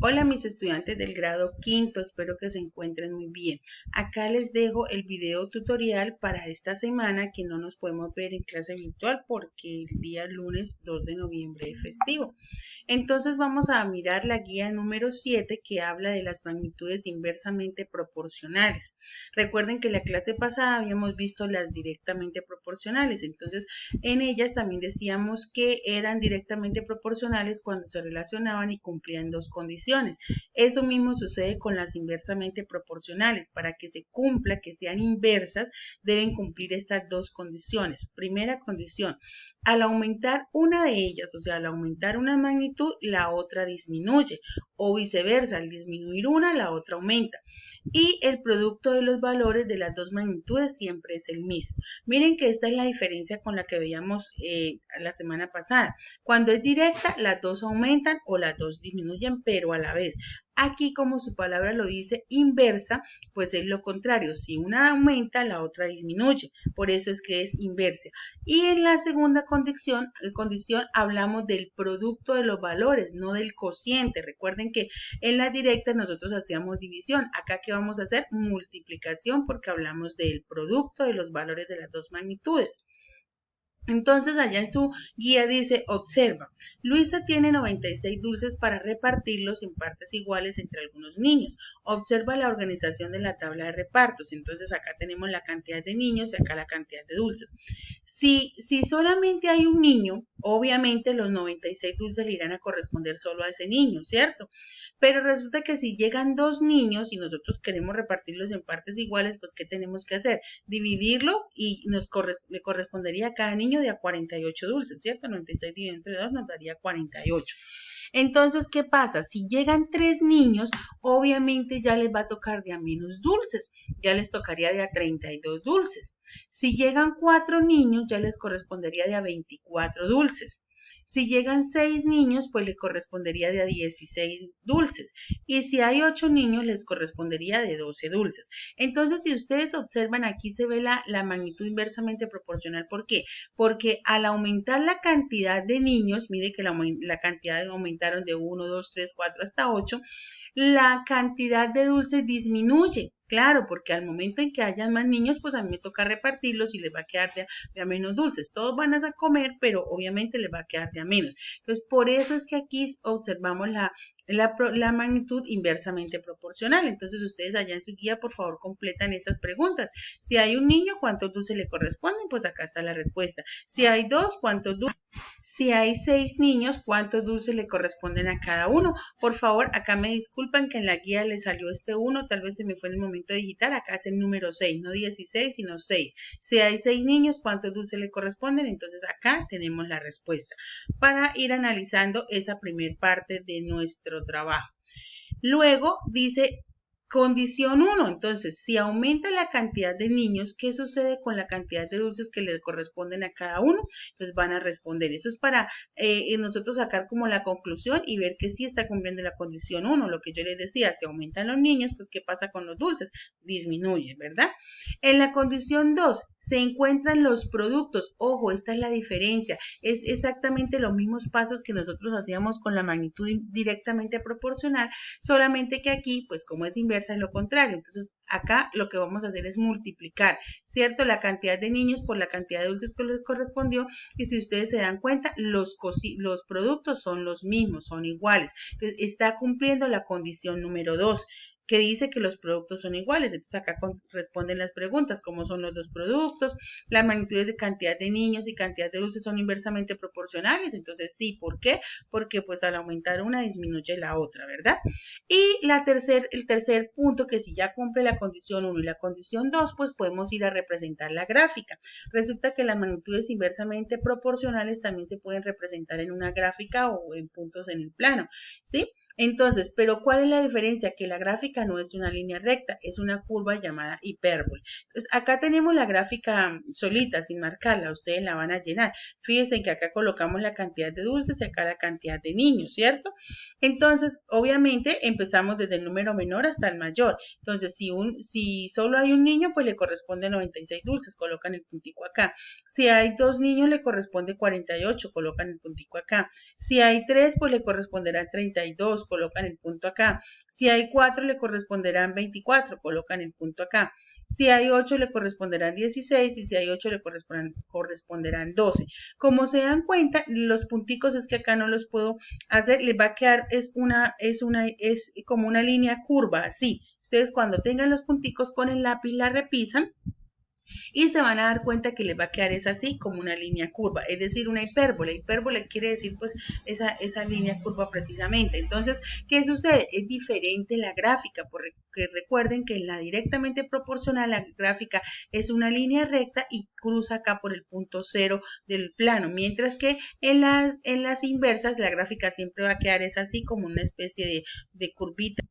Hola mis estudiantes del grado quinto, espero que se encuentren muy bien. Acá les dejo el video tutorial para esta semana que no nos podemos ver en clase virtual porque el día lunes 2 de noviembre es festivo. Entonces vamos a mirar la guía número 7 que habla de las magnitudes inversamente proporcionales. Recuerden que la clase pasada habíamos visto las directamente proporcionales, entonces en ellas también decíamos que eran directamente proporcionales cuando se relacionaban y cumplían dos condiciones. Eso mismo sucede con las inversamente proporcionales. Para que se cumpla, que sean inversas, deben cumplir estas dos condiciones. Primera condición, al aumentar una de ellas, o sea, al aumentar una magnitud, la otra disminuye, o viceversa, al disminuir una, la otra aumenta. Y el producto de los valores de las dos magnitudes siempre es el mismo. Miren que esta es la diferencia con la que veíamos la semana pasada. Cuando es directa, las dos aumentan o las dos disminuyen, pero a la vez. Aquí, como su palabra lo dice, inversa, pues es lo contrario. Si una aumenta, la otra disminuye. Por eso es que es inversa. Y en la segunda condición hablamos del producto de los valores, no del cociente. Recuerden que en las directas nosotros hacíamos división. Acá, ¿qué vamos a hacer? Multiplicación, porque hablamos del producto de los valores de las dos magnitudes. Entonces allá en su guía dice, observa, Luisa tiene 96 dulces para repartirlos en partes iguales entre algunos niños. Observa la organización de la tabla de repartos. Entonces acá tenemos la cantidad de niños y acá la cantidad de dulces. Si solamente hay un niño, obviamente los 96 dulces le irán a corresponder solo a ese niño, ¿cierto? Pero resulta que si llegan dos niños y nosotros queremos repartirlos en partes iguales, pues ¿qué tenemos que hacer? Dividirlo y le correspondería a cada niño de a 48 dulces, ¿cierto? 96 dividido entre 2 nos daría 48. Entonces, ¿qué pasa? Si llegan tres niños, obviamente ya les va a tocar de a menos dulces, ya les tocaría de a 32 dulces. Si llegan cuatro niños, ya les correspondería de a 24 dulces. Si llegan 6 niños, pues le correspondería de a 16 dulces. Y si hay 8 niños, les correspondería de 12 dulces. Entonces, si ustedes observan, aquí se ve la magnitud inversamente proporcional. ¿Por qué? Porque al aumentar la cantidad de niños, mire que la cantidad aumentaron de 1, 2, 3, 4 hasta 8, la cantidad de dulces disminuye. Claro, porque al momento en que hayan más niños, pues a mí me toca repartirlos y les va a quedar de a menos dulces. Todos van a comer, pero obviamente les va a quedar de a menos. Entonces, por eso es que aquí observamos la magnitud inversamente proporcional. Entonces, ustedes allá en su guía, por favor, completan esas preguntas. Si hay un niño, ¿cuántos dulces le corresponden? Pues acá está la respuesta. Si hay dos, ¿cuántos dulces? Si hay 6 niños, ¿cuántos dulces le corresponden a cada uno? Por favor, acá me disculpan que en la guía le salió este 1, tal vez se me fue en el momento de digitar, acá es el número 6, no 16, sino 6. Si hay 6 niños, ¿cuántos dulces le corresponden? Entonces acá tenemos la respuesta para ir analizando esa primer parte de nuestro trabajo. Luego dice condición 1, entonces, si aumenta la cantidad de niños, ¿qué sucede con la cantidad de dulces que le corresponden a cada uno? Entonces van a responder. Eso es para nosotros sacar como la conclusión y ver que sí está cumpliendo la condición 1. Lo que yo les decía, si aumentan los niños, pues ¿qué pasa con los dulces? Disminuye, ¿verdad? En la condición 2, se encuentran los productos. Ojo, esta es la diferencia. Es exactamente los mismos pasos que nosotros hacíamos con la magnitud directamente proporcional, solamente que aquí, pues como es inversa, es lo contrario. Entonces, acá lo que vamos a hacer es multiplicar, ¿cierto? La cantidad de niños por la cantidad de dulces que les correspondió. Y si ustedes se dan cuenta, los productos son los mismos, son iguales. Entonces, está cumpliendo la condición número 2. Que dice que los productos son iguales. Entonces acá responden las preguntas, ¿cómo son los dos productos? Las magnitudes de cantidad de niños y cantidad de dulces son inversamente proporcionales. Entonces sí, ¿por qué? Porque pues al aumentar una disminuye la otra, ¿verdad? Y el tercer punto, que si ya cumple la condición 1 y la condición 2, pues podemos ir a representar la gráfica. Resulta que las magnitudes inversamente proporcionales también se pueden representar en una gráfica o en puntos en el plano, ¿sí? Entonces, ¿pero cuál es la diferencia? Que la gráfica no es una línea recta, es una curva llamada hipérbole. Entonces, acá tenemos la gráfica solita, sin marcarla, ustedes la van a llenar. Fíjense que acá colocamos la cantidad de dulces y acá la cantidad de niños, ¿cierto? Entonces, obviamente, empezamos desde el número menor hasta el mayor. Entonces, si solo hay un niño, pues le corresponde 96 dulces, colocan el puntico acá. Si hay dos niños, le corresponde 48, colocan el puntico acá. Si hay tres, pues le corresponderá 32, colocan el punto acá. Si hay 4 le corresponderán 24, colocan el punto acá. Si hay 8 le corresponderán 16 y si hay 8 le corresponderán 12. Como se dan cuenta, los punticos es que acá no los puedo hacer, les va a quedar, es como una línea curva, así. Ustedes cuando tengan los punticos con el lápiz la repisan y se van a dar cuenta que les va a quedar es así como una línea curva, es decir, una hipérbole. Hipérbole quiere decir pues esa línea curva precisamente. Entonces, ¿qué sucede? Es diferente la gráfica, porque recuerden que en la directamente proporcional la gráfica es una línea recta y cruza acá por el punto cero del plano, mientras que en las inversas la gráfica siempre va a quedar es así como una especie de curvita.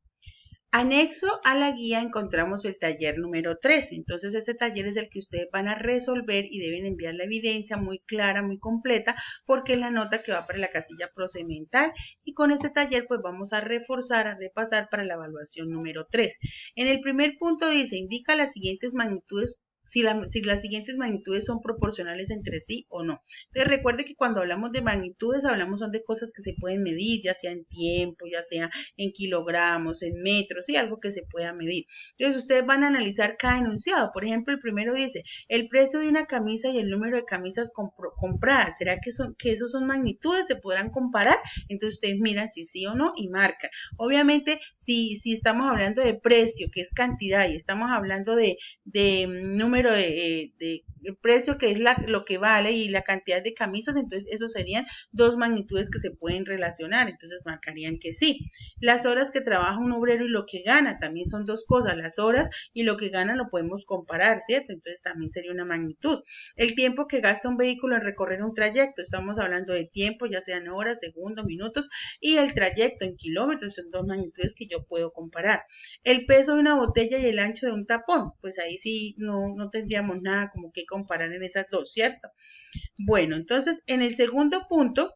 Anexo a la guía encontramos el taller número 3. Entonces este taller es el que ustedes van a resolver y deben enviar la evidencia muy clara, muy completa, porque es la nota que va para la casilla procedimental. Y con este taller pues vamos a reforzar, a repasar para la evaluación número 3. En el primer punto dice, indica las siguientes magnitudes. Si las siguientes magnitudes son proporcionales entre sí o no. Entonces recuerde que cuando hablamos de magnitudes, son de cosas que se pueden medir, ya sea en tiempo, ya sea en kilogramos, en metros, ¿sí? Algo que se pueda medir. Entonces ustedes van a analizar cada enunciado. Por ejemplo, el primero dice, el precio de una camisa y el número de camisas compradas. ¿Será que esos son magnitudes? ¿Se podrán comparar? Entonces ustedes miran si sí o no y marcan. Obviamente, si estamos hablando de precio, que es cantidad, y estamos hablando de número de precio, que es lo que vale, y la cantidad de camisas, entonces esos serían dos magnitudes que se pueden relacionar, entonces marcarían que sí. Las horas que trabaja un obrero y lo que gana, también son dos cosas, las horas y lo que gana lo podemos comparar, ¿cierto? Entonces también sería una magnitud. El tiempo que gasta un vehículo en recorrer un trayecto, estamos hablando de tiempo, ya sean horas, segundos, minutos, y el trayecto en kilómetros, son dos magnitudes que yo puedo comparar. El peso de una botella y el ancho de un tapón, pues ahí sí no tendríamos nada como que comparar en esas dos, ¿cierto? Bueno, entonces en el segundo punto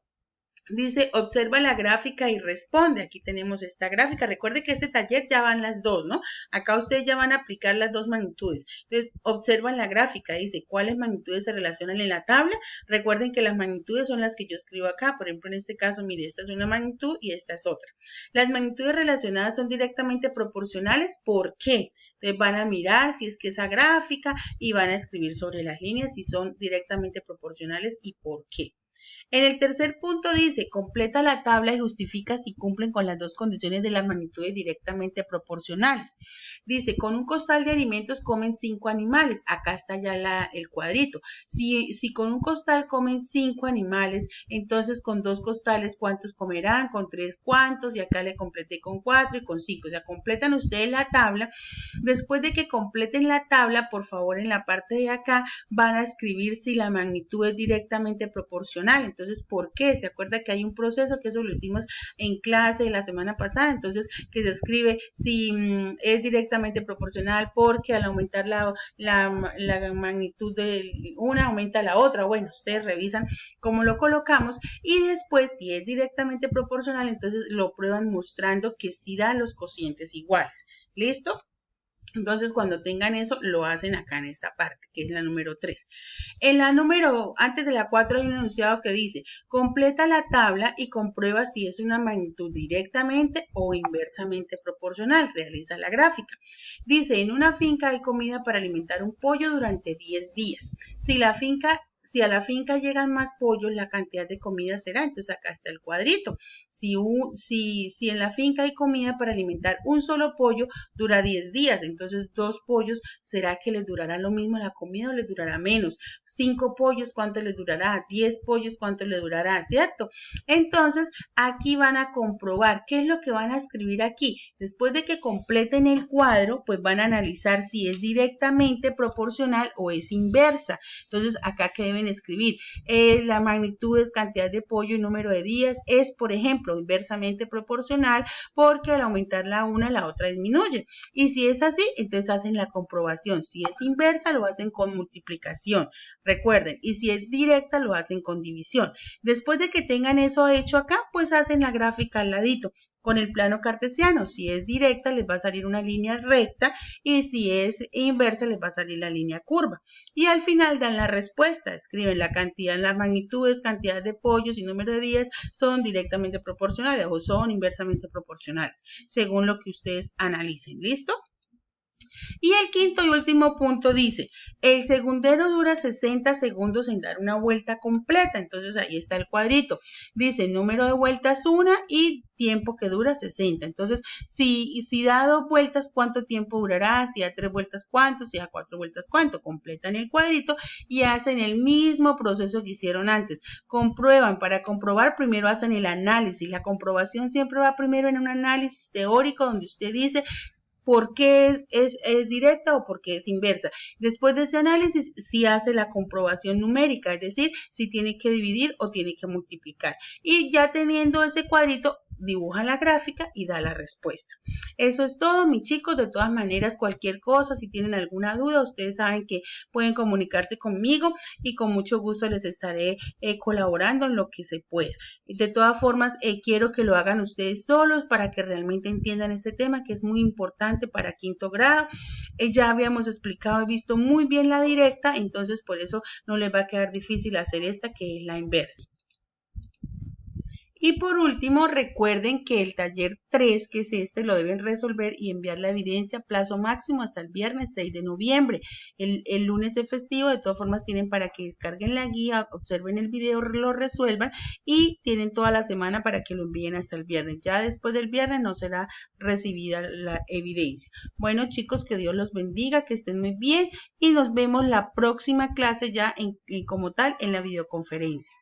dice, observa la gráfica y responde. Aquí tenemos esta gráfica. Recuerde que este taller ya van las dos, ¿no? Acá ustedes ya van a aplicar las dos magnitudes. Entonces, observan la gráfica. Dice, ¿cuáles magnitudes se relacionan en la tabla? Recuerden que las magnitudes son las que yo escribo acá. Por ejemplo, en este caso, mire, esta es una magnitud y esta es otra. Las magnitudes relacionadas son directamente proporcionales. ¿Por qué? Entonces, van a mirar si es que esa gráfica y van a escribir sobre las líneas si son directamente proporcionales y por qué. En el tercer punto dice, completa la tabla y justifica si cumplen con las dos condiciones de las magnitudes directamente proporcionales. Dice, con un costal de alimentos comen 5 animales. Acá está ya el cuadrito. Si con un costal comen 5 animales, entonces con 2 costales, ¿cuántos comerán? Con 3, ¿cuántos? Y acá le completé con 4 y con 5. O sea, completan ustedes la tabla. Después de que completen la tabla, por favor, en la parte de acá van a escribir si la magnitud es directamente proporcional. Entonces, ¿por qué? ¿Se acuerda que hay un proceso que eso lo hicimos en clase la semana pasada? Entonces, que se escribe si es directamente proporcional porque al aumentar la magnitud de una aumenta la otra. Bueno, ustedes revisan cómo lo colocamos y después, si es directamente proporcional, entonces lo prueban mostrando que sí da los cocientes iguales. ¿Listo? Entonces, cuando tengan eso, lo hacen acá en esta parte, que es la número 3. Antes de la 4 hay un enunciado que dice, completa la tabla y comprueba si es una magnitud directamente o inversamente proporcional. Realiza la gráfica. Dice, en una finca hay comida para alimentar un pollo durante 10 días. Si a la finca llegan más pollos, la cantidad de comida será. Entonces acá está el cuadrito. Si en la finca hay comida para alimentar un solo pollo, dura 10 días. Entonces 2 pollos, ¿será que les durará lo mismo la comida o les durará menos? 5 pollos, ¿cuánto les durará? 10 pollos, ¿cuánto les durará? ¿Cierto? Entonces aquí van a comprobar qué es lo que van a escribir aquí. Después de que completen el cuadro, pues van a analizar si es directamente proporcional o es inversa. Entonces acá que deben escribir, la magnitud es cantidad de pollo y número de días, es por ejemplo inversamente proporcional porque al aumentar la una la otra disminuye, y si es así entonces hacen la comprobación, si es inversa lo hacen con multiplicación, recuerden, y si es directa lo hacen con división. Después de que tengan eso hecho acá, pues hacen la gráfica al ladito. con el plano cartesiano. Si es directa, les va a salir una línea recta y si es inversa, les va a salir la línea curva. Y al final dan la respuesta, escriben la cantidad, las magnitudes, cantidad de pollos y número de días son directamente proporcionales o son inversamente proporcionales, según lo que ustedes analicen. ¿Listo? Y el quinto y último punto dice, el segundero dura 60 segundos en dar una vuelta completa. Entonces ahí está el cuadrito. Dice número de vueltas 1 y tiempo que dura 60. Entonces, si da 2 vueltas, ¿cuánto tiempo durará? Si da 3 vueltas, ¿cuánto? Si da 4 vueltas, ¿cuánto? Completan el cuadrito y hacen el mismo proceso que hicieron antes. Comprueban. Para comprobar, primero hacen el análisis. La comprobación siempre va primero en un análisis teórico donde usted dice por qué es directa o por qué es inversa. Después de ese análisis, sí hace la comprobación numérica, es decir, si tiene que dividir o tiene que multiplicar. Y ya teniendo ese cuadrito, dibuja la gráfica y da la respuesta. Eso es todo, mis chicos. De todas maneras, cualquier cosa, si tienen alguna duda, ustedes saben que pueden comunicarse conmigo y con mucho gusto les estaré colaborando en lo que se pueda. De todas formas, quiero que lo hagan ustedes solos para que realmente entiendan este tema que es muy importante para quinto grado. Ya habíamos explicado y visto muy bien la directa, entonces por eso no les va a quedar difícil hacer esta que es la inversa. Y por último, recuerden que el taller 3, que es este, lo deben resolver y enviar la evidencia a plazo máximo hasta el viernes 6 de noviembre. El lunes es festivo, de todas formas tienen para que descarguen la guía, observen el video, lo resuelvan y tienen toda la semana para que lo envíen hasta el viernes. Ya después del viernes no será recibida la evidencia. Bueno, chicos, que Dios los bendiga, que estén muy bien y nos vemos la próxima clase ya como tal en la videoconferencia.